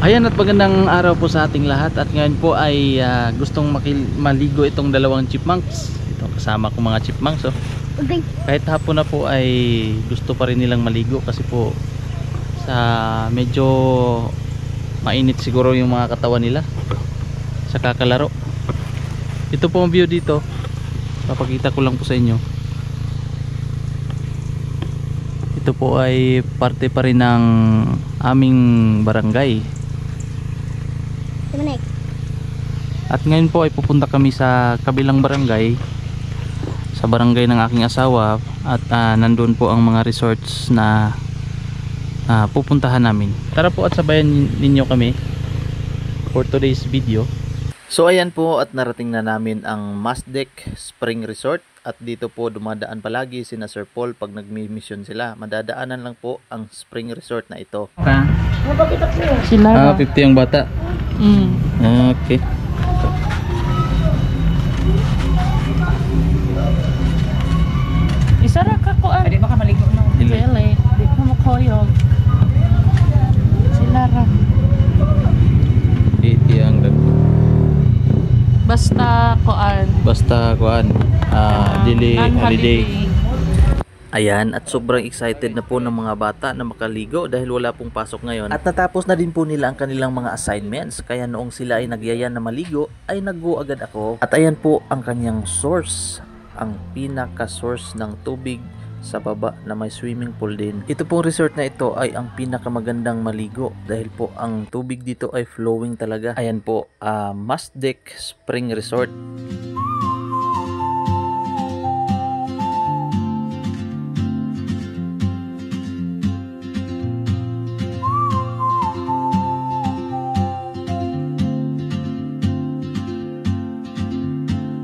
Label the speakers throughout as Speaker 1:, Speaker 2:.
Speaker 1: Ayan, at magandang araw po sa ating lahat. At ngayon po ay gustong maligo itong dalawang chipmunks. Ito kasama ko mga chipmunks, oh.
Speaker 2: Okay.
Speaker 1: Kahit hapon na po ay gusto pa rin nilang maligo kasi po sa medyo mainit siguro yung mga katawan nila sa kakalaro. Ito po ang view dito. Papakita ko lang po sa inyo. Ito po ay parte pa rin ng aming barangay. At ngayon po ay pupunta kami sa kabilang barangay, sa barangay ng aking asawa, at nandun po ang mga resorts na pupuntahan namin. Tara po at sabayan ninyo kami for today's video. So ayan po, at narating na namin ang Masdek Spring Resort. At dito po dumadaan palagi sina Sir Paul pag nagmi-mission sila. Madadaanan lang po ang Spring Resort na ito.
Speaker 2: Sila
Speaker 1: 50 ang bata. Okay.
Speaker 2: Isara ka ko ah. Di ba ka maligo na? Dili. Di ko makoyog. Sila ra.
Speaker 1: Ang
Speaker 2: Basta kuan.
Speaker 1: Dili holiday.
Speaker 3: Ayan, at sobrang excited na po ng mga bata na makaligo dahil wala pong pasok ngayon. At natapos na din po nila ang kanilang mga assignments. Kaya noong sila ay nagyaya na maligo, ay nag-go agad ako. At ayan po ang kanyang source, ang pinaka-source ng tubig sa baba na may swimming pool din. Ito pong resort na ito ay ang pinakamagandang maligo dahil po ang tubig dito ay flowing talaga. Ayan po, Masdek Spring Resort.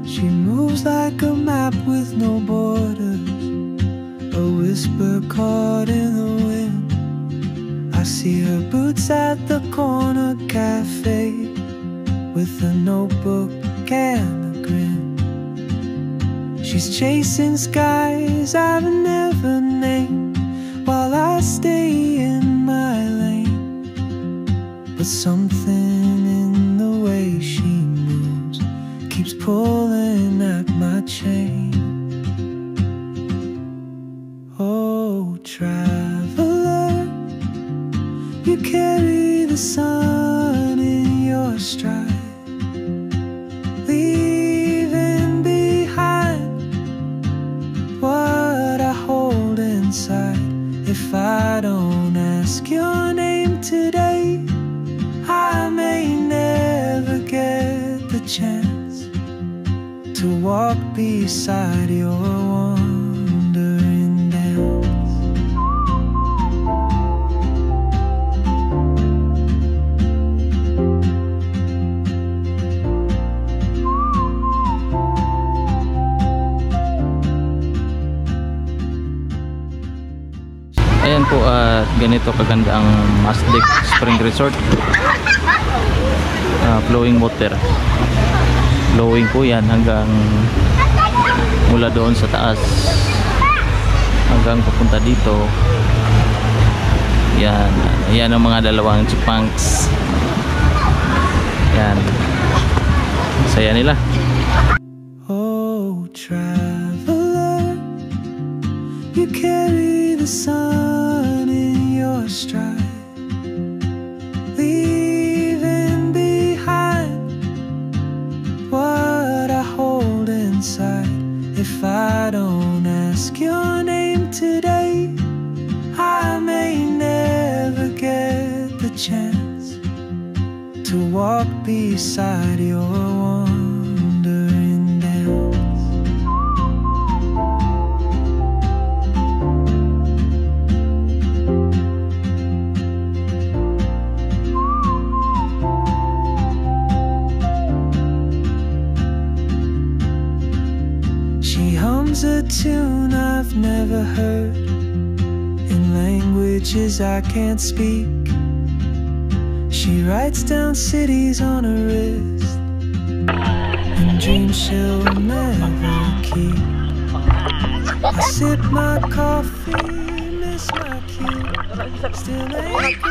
Speaker 4: She moves like a map with no borders, a whisper caught in the wind. I see her boots at the corner cafe with a notebook and a grin. She's chasing skies I've never named while I stay in my lane. But something in the way she moves keeps pulling at my chain. Oh, traveler, you carry the sun in your stride, leaving behind what I hold inside. If I don't ask your name today, I may never get the chance to walk beside your wandering dance.
Speaker 1: Ayan po, ganito kaganda ang Masdek Spring Resort. Flowing water. Flowing po yan hanggang mula doon sa taas hanggang papunta dito. Yan. Yan ang mga dalawang chipmunks. Yan. Saya nila.
Speaker 4: Oh, traveler, you carry the sun in your stride, leaving behind what I hold inside. If I don't ask your name today, I may never get the chance to walk beside your wandering dance. She hums a tune I've never heard, languages I can't speak. She writes down cities on her wrist and dreams she'll never keep. I sip my coffee, miss my cue, still anchored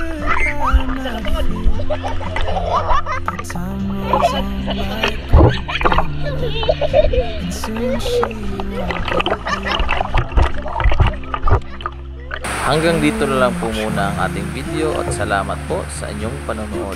Speaker 4: by my feet. But time rolls on like quicksand, and soon she won't be here.
Speaker 3: Hanggang dito na lang po muna ang ating video at salamat po sa inyong panonood.